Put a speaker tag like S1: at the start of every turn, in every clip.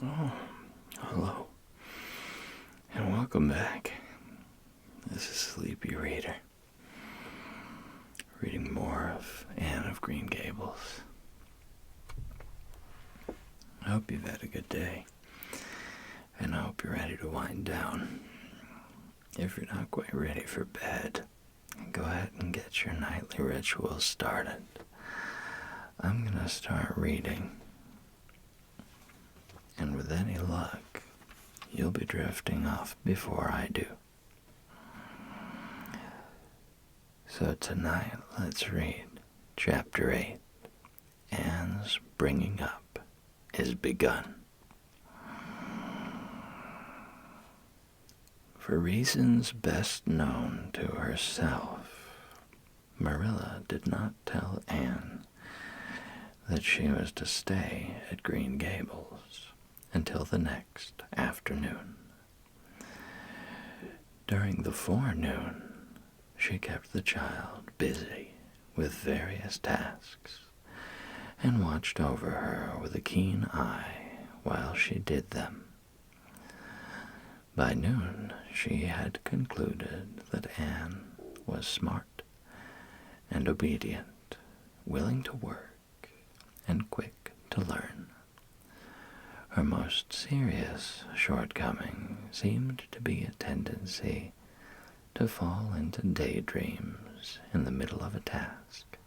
S1: Oh, hello, and welcome back. This is Sleepy Reader, reading more of Anne of Green Gables. I hope you've had a good day, and I hope you're ready to wind down. If you're not quite ready for bed, go ahead and get your nightly rituals started. I'm going to start reading, and with any luck, you'll be drifting off before I do. So tonight, let's read Chapter 8, Anne's Bringing Up is Begun. For reasons best known to herself, Marilla did not tell Anne that she was to stay at Green Gables until the next afternoon. During the forenoon, she kept the child busy with various tasks and watched over her with a keen eye while she did them. By noon, she had concluded that Anne was smart and obedient, willing to work, and quick to learn. Her most serious shortcoming seemed to be a tendency to fall into daydreams in the middle of a task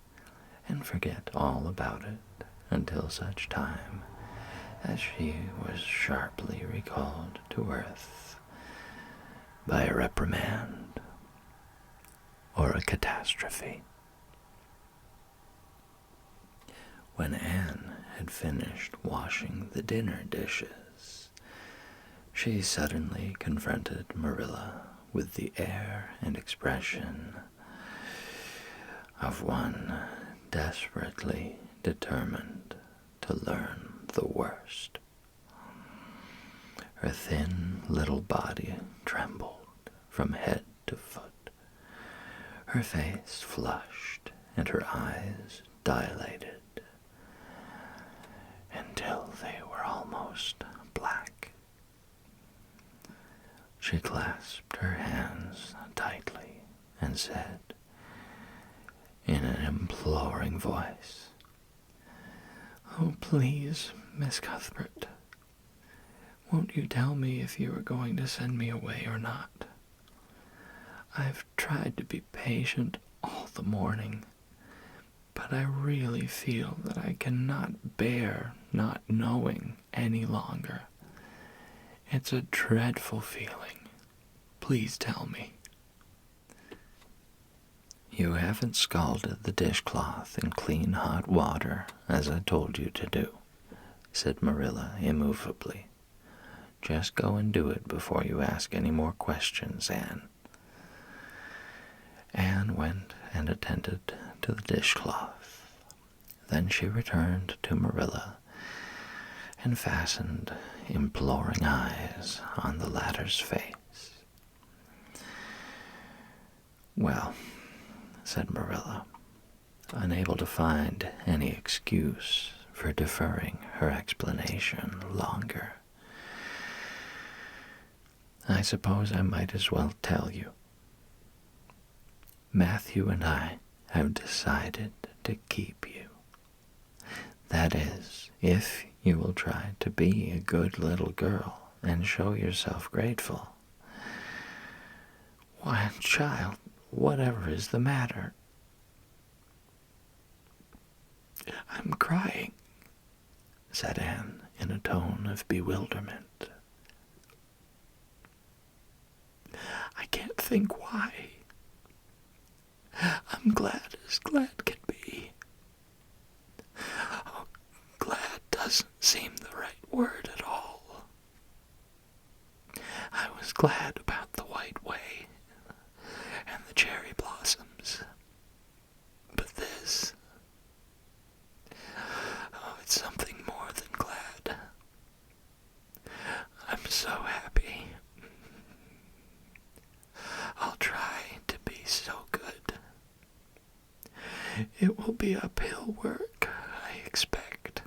S1: and forget all about it until such time as she was sharply recalled to earth by a reprimand or a catastrophe. When Anne had finished washing the dinner dishes, she suddenly confronted Marilla with the air and expression of one desperately determined to learn the worst. Her thin little body trembled from head to foot. Her face flushed and her eyes dilated until they were almost black. She clasped her hands tightly and said, in an imploring voice, "Oh, please, Miss Cuthbert, won't you tell me if you are going to send me away or not? I've tried to be patient all the morning, but I really feel that I cannot bear not knowing any longer. It's a dreadful feeling. Please tell me." "You haven't scalded the dishcloth in clean hot water, as I told you to do," said Marilla immovably. "Just go and do it before you ask any more questions, Anne." Anne went and attended to the dishcloth. Then she returned to Marilla and fastened imploring eyes on the latter's face. "Well," said Marilla, unable to find any excuse for deferring her explanation longer, "I suppose I might as well tell you. Matthew and I have decided to keep you. That is, if you will try to be a good little girl and show yourself grateful." "Why, child, whatever is the matter?" "I'm crying," said Anne in a tone of bewilderment. "I can't think why. I'm glad as glad can be. Oh, glad doesn't seem the right word at all. I was glad about the white way and the cherry blossoms. But this, oh, it's something more than glad. I'm so happy. I'll try to be so good. It will be uphill work, I expect,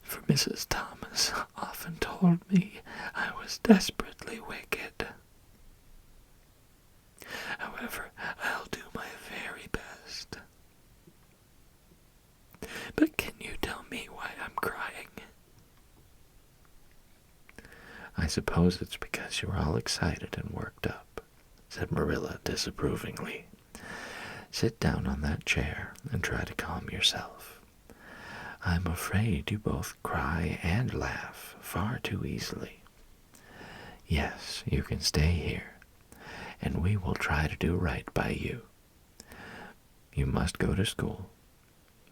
S1: for Mrs. Thomas has often told me I was desperately wicked. However, I'll do my very best. But can you tell me why I'm crying? I suppose it's because you're all excited and worked up, said Marilla disapprovingly. Sit down on that chair and try to calm yourself. I'm afraid you both cry and laugh far too easily. Yes, you can stay here, and we will try to do right by you. You must go to school,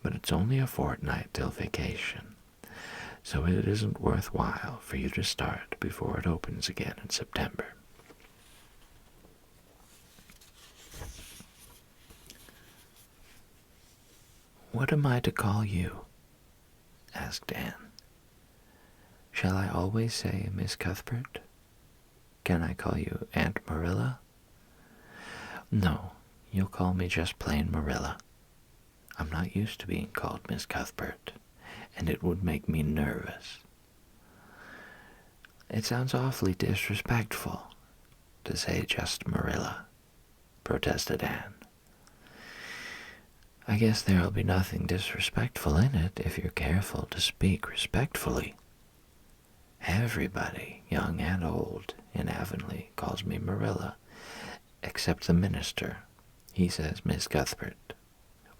S1: but it's only a fortnight till vacation, so it isn't worthwhile for you to start before it opens again in September. What am I to call you? Asked Anne. Shall I always say Miss Cuthbert? Can I call you Aunt Marilla? No, you'll call me just plain Marilla. I'm not used to being called Miss Cuthbert, and it would make me nervous. It sounds awfully disrespectful to say just Marilla, protested Anne. I guess there'll be nothing disrespectful in it if you're careful to speak respectfully. Everybody, young and old, in Avonlea calls me Marilla, except the minister. He says Miss Cuthbert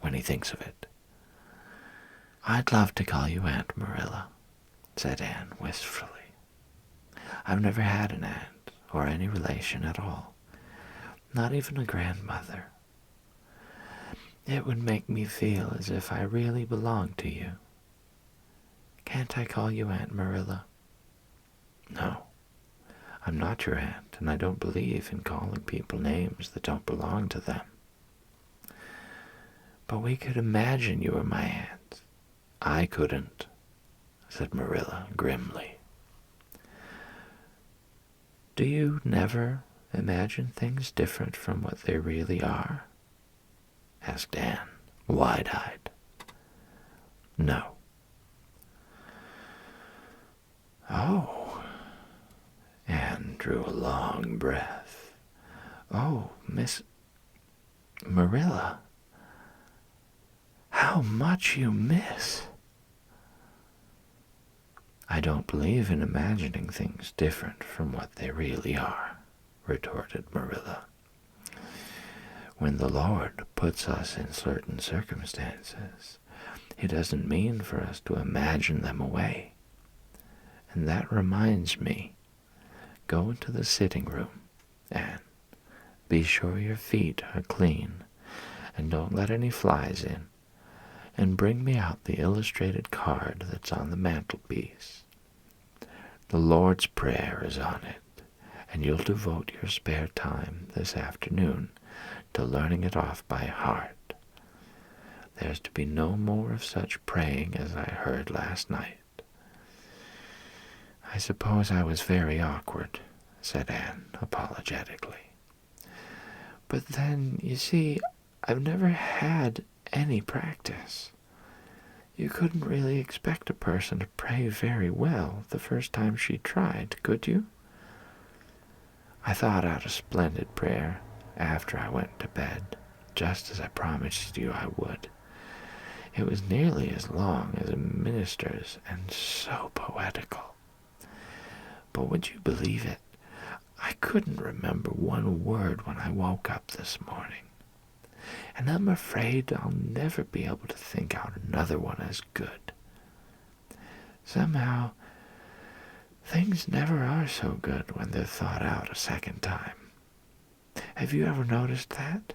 S1: when he thinks of it. I'd love to call you Aunt Marilla, said Anne wistfully. I've never had an aunt or any relation at all, not even a grandmother. It would make me feel as if I really belonged to you. Can't I call you Aunt Marilla? No, I'm not your aunt, and I don't believe in calling people names that don't belong to them. But we could imagine you were my aunt. I couldn't, said Marilla grimly. Do you never imagine things different from what they really are? Asked Anne, wide-eyed. No. Oh. Anne drew a long breath. Oh, Miss Marilla, how much you miss. I don't believe in imagining things different from what they really are, retorted Marilla. When the Lord puts us in certain circumstances, He doesn't mean for us to imagine them away. And that reminds me, go into the sitting room, Anne. Be sure your feet are clean, and don't let any flies in, and bring me out the illustrated card that's on the mantelpiece. The Lord's Prayer is on it, and you'll devote your spare time this afternoon to learning it off by heart. There's to be no more of such praying as I heard last night. I suppose I was very awkward, said Anne apologetically. But then, you see, I've never had any practice. You couldn't really expect a person to pray very well the first time she tried, could you? I thought out a splendid prayer after I went to bed, just as I promised you I would. It was nearly as long as a minister's and so poetical. But would you believe it? I couldn't remember one word when I woke up this morning. And I'm afraid I'll never be able to think out another one as good. Somehow, things never are so good when they're thought out a second time. Have you ever noticed that?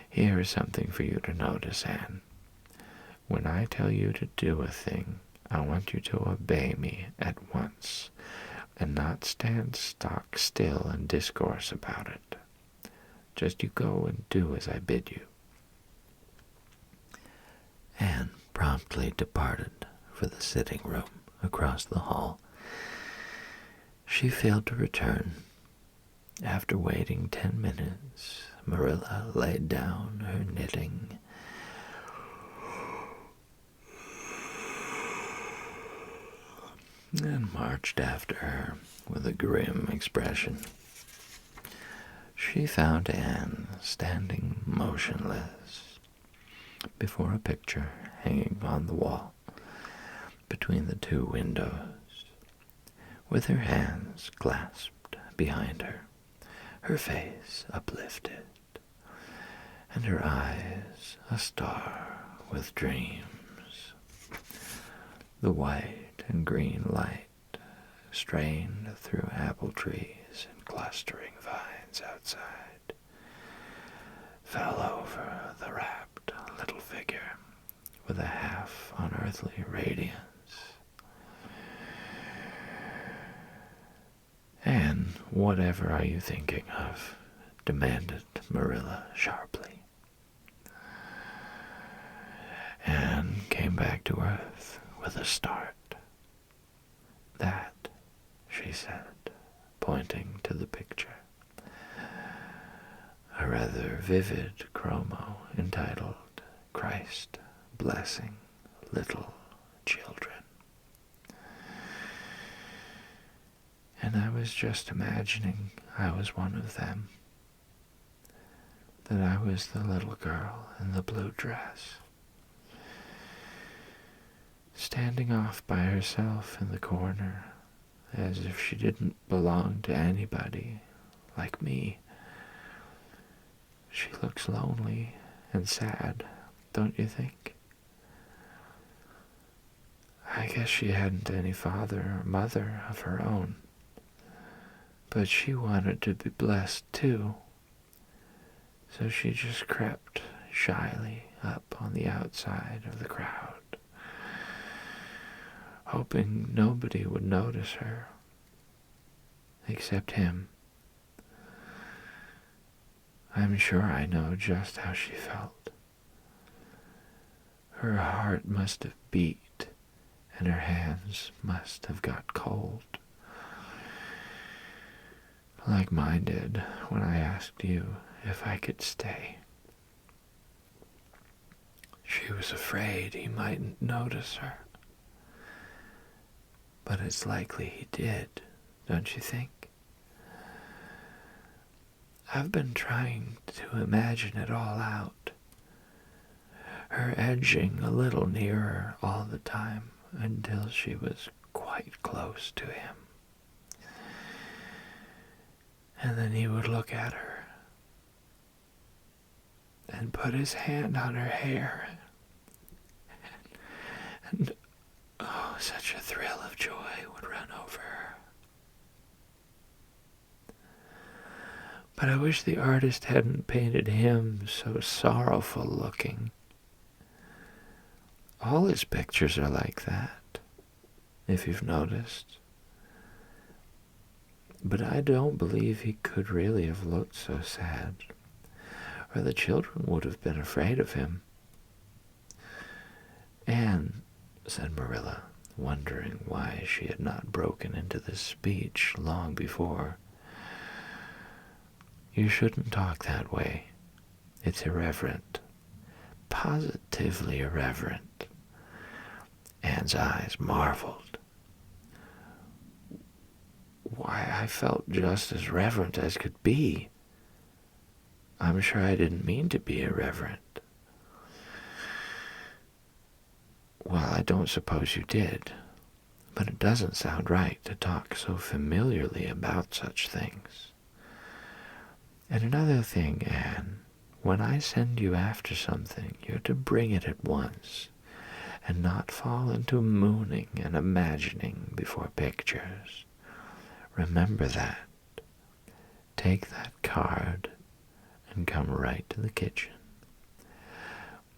S1: Here is something for you to notice, Anne. When I tell you to do a thing, I want you to obey me at once, and not stand stock still and discourse about it. Just you go and do as I bid you. Anne promptly departed for the sitting room across the hall. She failed to return. After waiting 10 minutes, Marilla laid down her knitting. and marched after her with a grim expression. She found Anne standing motionless before a picture hanging on the wall between the two windows, with her hands clasped behind her face uplifted, and her eyes a star with dreams. The white and green light strained through apple trees and clustering vines outside fell over the rapt little figure with a half unearthly radiance. "And whatever are you thinking of?" demanded Marilla sharply. Anne came back to earth with a start. "That," she said, pointing to the picture, a rather vivid chromo entitled "Christ Blessing Little Children." "And I was just imagining I was one of them, that I was the little girl in the blue dress, standing off by herself in the corner, as if she didn't belong to anybody like me. She looks lonely and sad, don't you think? I guess she hadn't any father or mother of her own, but she wanted to be blessed too, so she just crept shyly up on the outside of the crowd, hoping nobody would notice her, except him. I'm sure I know just how she felt. Her heart must have beat, and her hands must have got cold, like mine did when I asked you if I could stay. She was afraid he mightn't notice her, but it's likely he did, don't you think? I've been trying to imagine it all out, her edging a little nearer all the time until she was quite close to him. And then he would look at her and put his hand on her hair, and oh, such a thrill of joy would run over her. But I wish the artist hadn't painted him so sorrowful looking. All his pictures are like that, if you've noticed. But I don't believe he could really have looked so sad, or the children would have been afraid of him. "Anne," said Marilla, wondering why she had not broken into this speech long before, "you shouldn't talk that way. It's irreverent. Positively irreverent." Anne's eyes marveled. "Why, I felt just as reverent as could be. I'm sure I didn't mean to be irreverent." "Well, I don't suppose you did, but it doesn't sound right to talk so familiarly about such things. And another thing, Anne, when I send you after something, you're to bring it at once, and not fall into mooning and imagining before pictures. Remember that. Take that card and come right to the kitchen.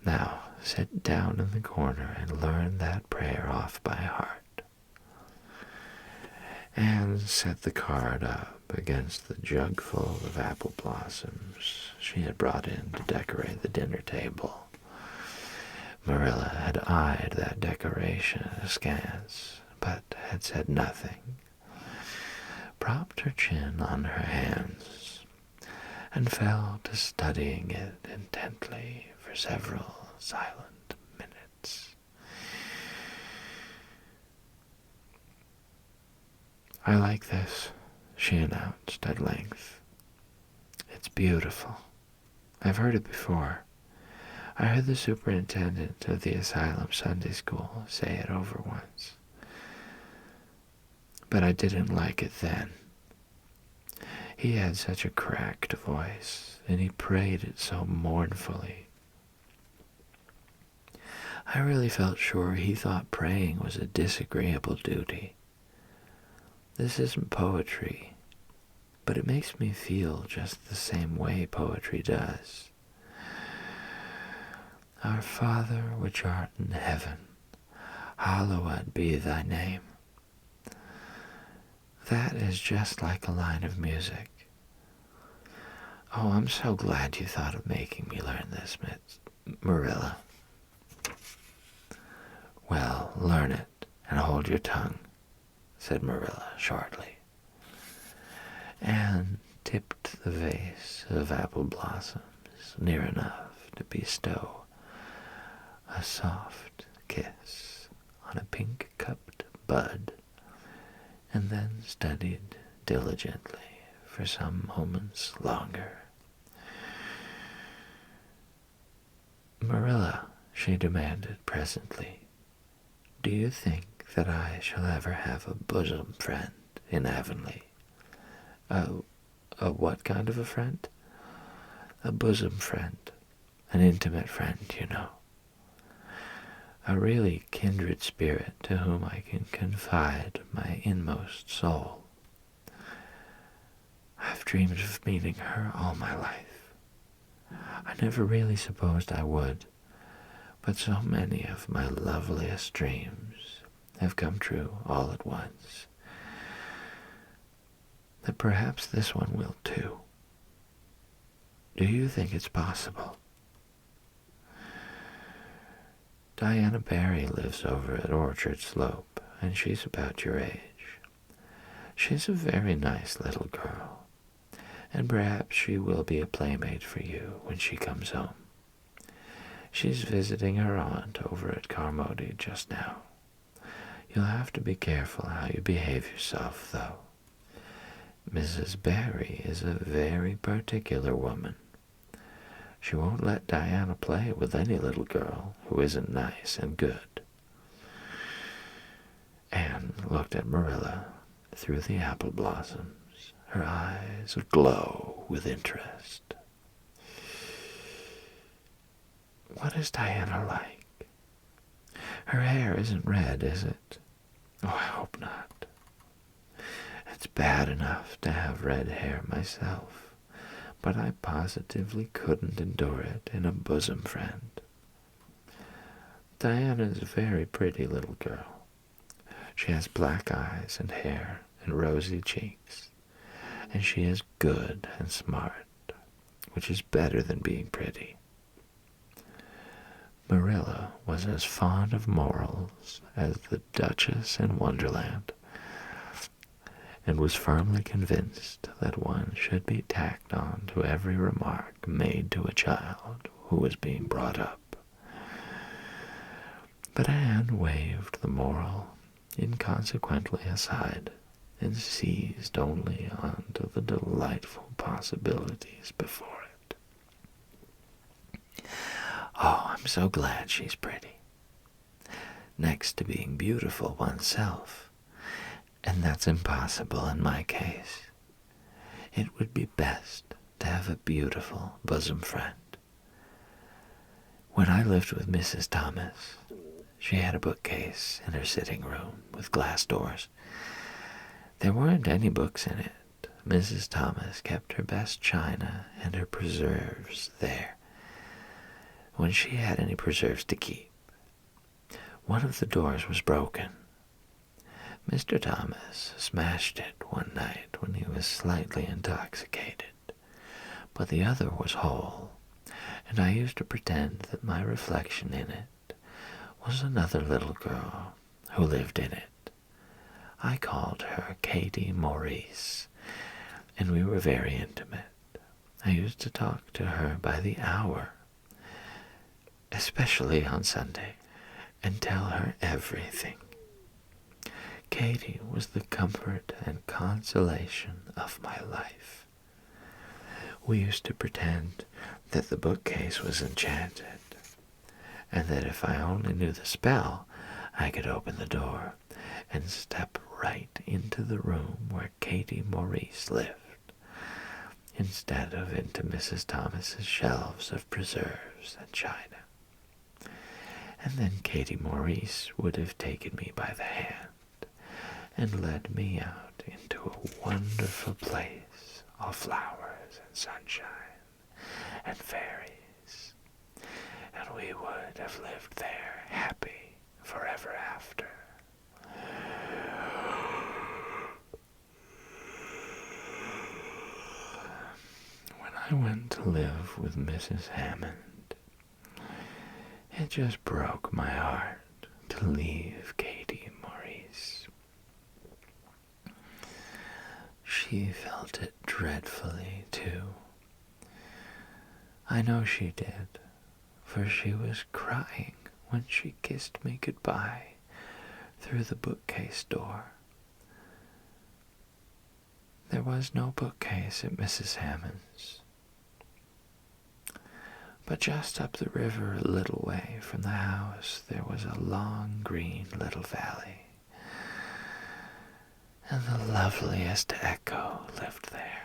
S1: Now, sit down in the corner and learn that prayer off by heart." Anne set the card up against the jug full of apple blossoms she had brought in to decorate the dinner table. Marilla had eyed that decoration askance, but had said nothing, propped her chin on her hands, and fell to studying it intently for several silent minutes. "I like this," she announced at length. "It's beautiful. I've heard it before. I heard the superintendent of the asylum Sunday school say it over once. But I didn't like it then. He had such a cracked voice, and he prayed it so mournfully. I really felt sure he thought praying was a disagreeable duty. This isn't poetry, but it makes me feel just the same way poetry does. Our Father which art in heaven, hallowed be thy name. That is just like a line of music. Oh, I'm so glad you thought of making me learn this, Miss Marilla. Well, learn it and hold your tongue, said Marilla shortly, and tipped the vase of apple blossoms near enough to bestow a soft kiss on a pink-cupped bud, and then studied diligently for some moments longer. "Marilla," she demanded presently, "do you think that I shall ever have a bosom friend in Avonlea?" A what kind of a friend?" "A bosom friend, an intimate friend, you know. A really kindred spirit to whom I can confide my inmost soul. I've dreamed of meeting her all my life. I never really supposed I would, but so many of my loveliest dreams have come true all at once, that perhaps this one will too. Do you think it's possible?" "Diana Barry lives over at Orchard Slope, and she's about your age. She's a very nice little girl, and perhaps she will be a playmate for you when she comes home. She's visiting her aunt over at Carmody just now. You'll have to be careful how you behave yourself, though. Mrs. Barry is a very particular woman. She won't let Diana play with any little girl who isn't nice and good." Anne looked at Marilla through the apple blossoms, her eyes aglow with interest. "What is Diana like? Her hair isn't red, is it? Oh, I hope not. It's bad enough to have red hair myself, but I positively couldn't endure it in a bosom friend. Diana's a very pretty little girl. She has black eyes and hair and rosy cheeks, and she is good and smart, which is better than being pretty." Marilla was as fond of morals as the Duchess in Wonderland, and was firmly convinced that one should be tacked on to every remark made to a child who was being brought up. But Anne waved the moral inconsequently aside and seized only onto the delightful possibilities before it. "Oh, I'm so glad she's pretty. Next to being beautiful oneself, and that's impossible in my case, it would be best to have a beautiful bosom friend. When I lived with Mrs. Thomas, she had a bookcase in her sitting room with glass doors. There weren't any books in it. Mrs. Thomas kept her best china and her preserves there, when she had any preserves to keep. One of the doors was broken. Mr. Thomas smashed it one night when he was slightly intoxicated, but the other was whole, and I used to pretend that my reflection in it was another little girl who lived in it. I called her Katie Maurice, and we were very intimate. I used to talk to her by the hour, especially on Sunday, and tell her everything. Katie was the comfort and consolation of my life. We used to pretend that the bookcase was enchanted, and that if I only knew the spell, I could open the door and step right into the room where Katie Maurice lived, instead of into Mrs. Thomas's shelves of preserves and china. And then Katie Maurice would have taken me by the hand and led me out into a wonderful place of flowers and sunshine and fairies, and we would have lived there happy forever after. When I went to live with Mrs. Hammond, it just broke my heart to leave Katie Maurice. She felt it dreadfully, too. I know she did, for she was crying when she kissed me goodbye through the bookcase door. There was no bookcase at Mrs. Hammond's, but just up the river a little way from the house there was a long green little valley, and the loveliest echo lived there.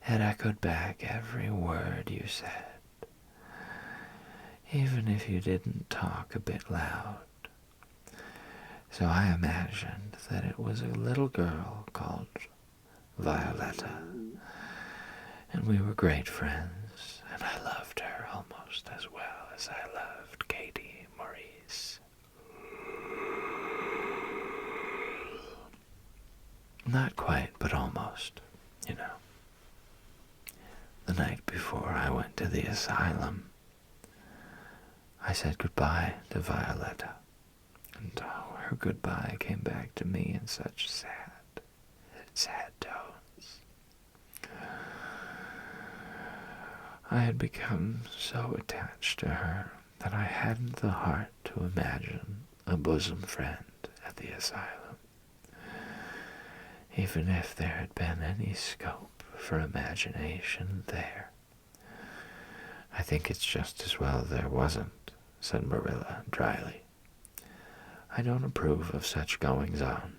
S1: It echoed back every word you said, even if you didn't talk a bit loud. So I imagined that it was a little girl called Violetta, and we were great friends, and I loved her almost as well as I loved Katie Maurice. Not quite, but almost, you know. The night before I went to the asylum, I said goodbye to Violetta, and her goodbye came back to me in such sad tones. I had become so attached to her that I hadn't the heart to imagine a bosom friend at the asylum, even if there had been any scope for imagination there. I think it's just as well there wasn't, said Marilla dryly. I don't approve of such goings-on.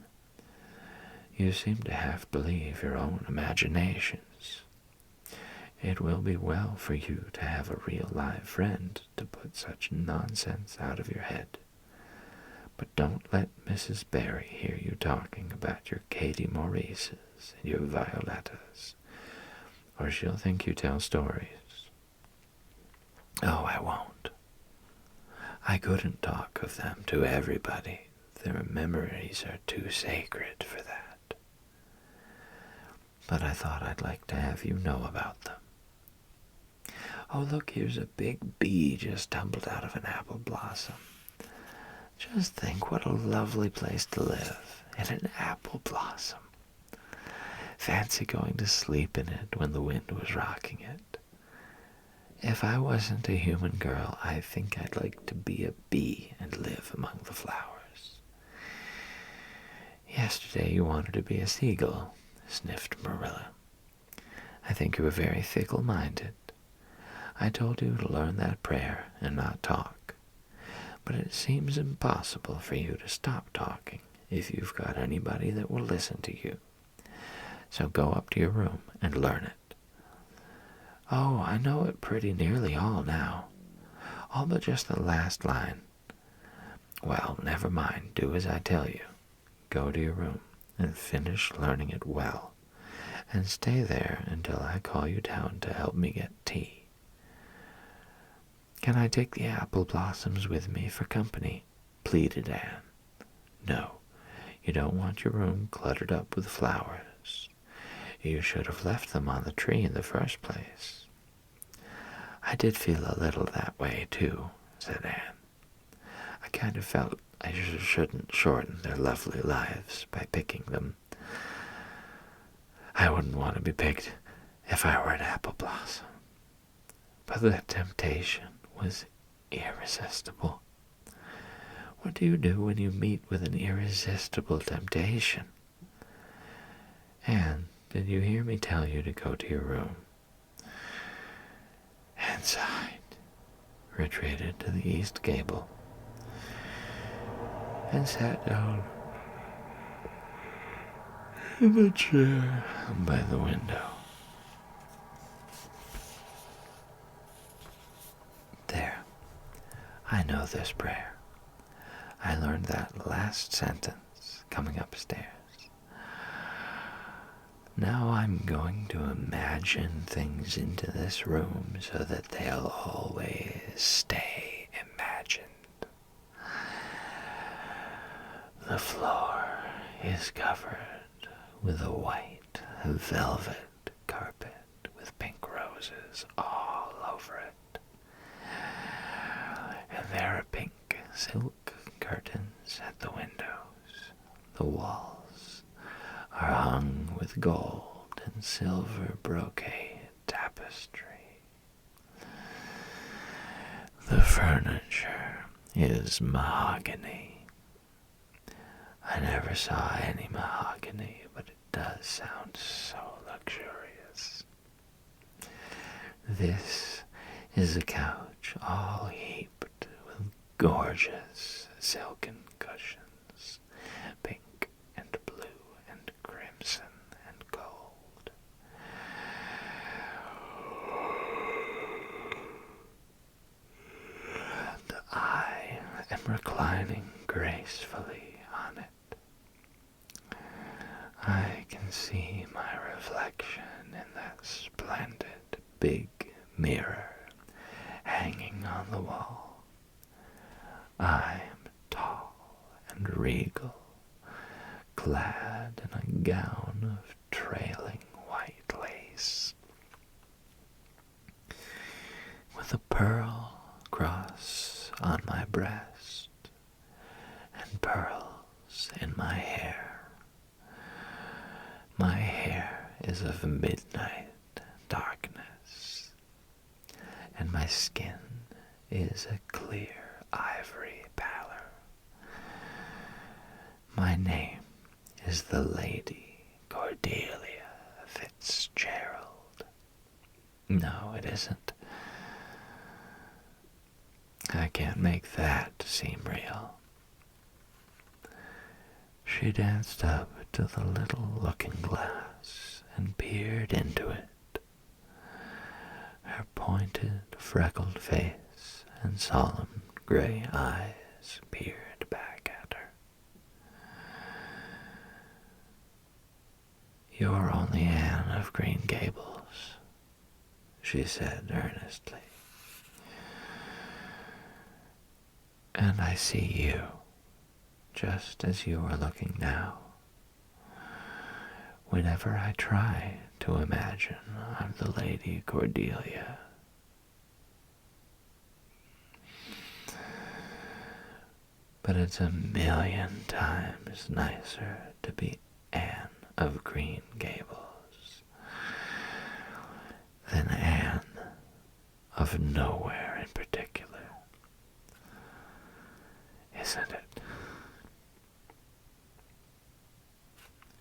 S1: You seem to half believe your own imaginations. It will be well for you to have a real live friend to put such nonsense out of your head. But don't let Mrs. Barry hear you talking about your Katie Maurices and your Violettas, or she'll think you tell stories. Oh, I won't. I couldn't talk of them to everybody. Their memories are too sacred for that. But I thought I'd like to have you know about them. Oh, look, here's a big bee just tumbled out of an apple blossom. Just think what a lovely place to live, in an apple blossom. Fancy going to sleep in it when the wind was rocking it. If I wasn't a human girl, I think I'd like to be a bee and live among the flowers. Yesterday you wanted to be a seagull, sniffed Marilla. I think you were very fickle-minded. I told you to learn that prayer and not talk. But it seems impossible for you to stop talking if you've got anybody that will listen to you. So go up to your room and learn it. Oh, I know it pretty nearly all now. All but just the last line. Well, never mind. Do as I tell you. Go to your room and finish learning it well, and stay there until I call you down to help me get tea. Can I take the apple blossoms with me for company? Pleaded Anne. No, you don't want your room cluttered up with flowers. You should have left them on the tree in the first place. I did feel a little that way, too, said Anne. I kind of felt I shouldn't shorten their lovely lives by picking them. I wouldn't want to be picked if I were an apple blossom. But the temptation was irresistible. What do you do when you meet with an irresistible temptation? Anne, did you hear me tell you to go to your room? Anne sighed, retreated to the east gable, and sat down in the chair by the window. There, I know this prayer. I learned that last sentence coming upstairs. Now I'm going to imagine things into this room so that they'll always stay imagined. The floor is covered with a white velvet carpet with pink roses all over it. And there are pink silk curtains at the windows. The walls are hung with gold and silver brocade tapestry. The furniture is mahogany. I never saw any mahogany, but it does sound so luxurious. This is a couch all heaped with gorgeous silken cushions, pink and blue and crimson and gold. And I am reclining gracefully on it. I can see my reflection in that splendid big mirror hanging on the wall. I am tall and regal, clad in a gown of trailing white lace, with a pearl cross on my breast, and pearls in my hair. My hair is of midnight darkness, and my skin is a clear ivory pallor. My name is the Lady Cordelia Fitzgerald. No, it isn't. I can't make that seem real. She danced up to the little looking-glass and peered into it. Her pointed, freckled face and solemn gray eyes peered back at her. "You're only Anne of Green Gables," she said earnestly. "And I see you, just as you are looking now. Whenever I try to imagine I'm the Lady Cordelia, but it's a million times nicer to be Anne of Green Gables than Anne of nowhere in particular. Isn't it?"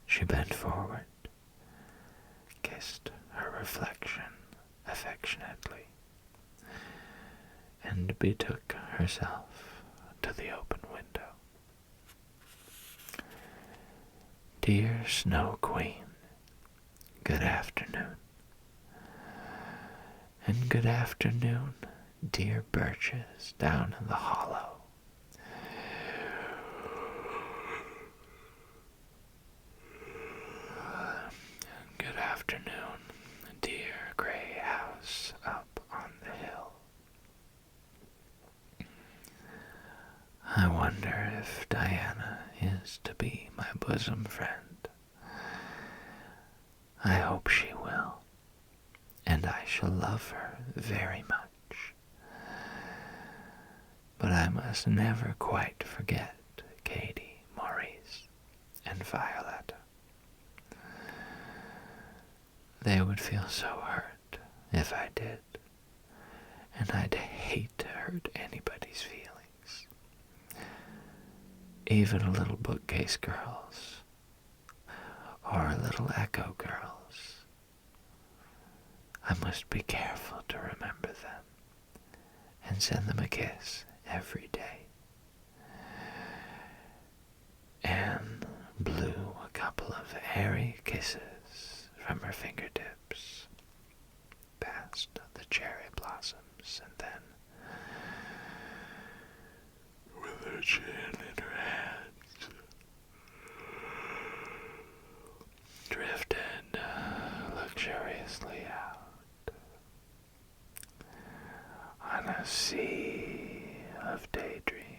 S1: She bent forward, kissed her reflection affectionately, and betook herself to the open window. "Dear Snow Queen, good afternoon. And good afternoon, dear birches down in the hollow. Good afternoon, dear gray house up on the hill. I wonder if Diana is to be my bosom friend. I hope she will, and I shall love her very much. But I must never quite forget Katie, Maurice, and Violetta. They would feel so hurt if I did, and I'd hate to hurt anybody's feelings. even little bookcase girls, or little echo girls. I must be careful to remember them and send them a kiss every day. Anne blew a couple of airy kisses from her fingertips past the cherry blossoms, and then, with her chin in her hands, drifted luxuriously out on a sea of daydreams.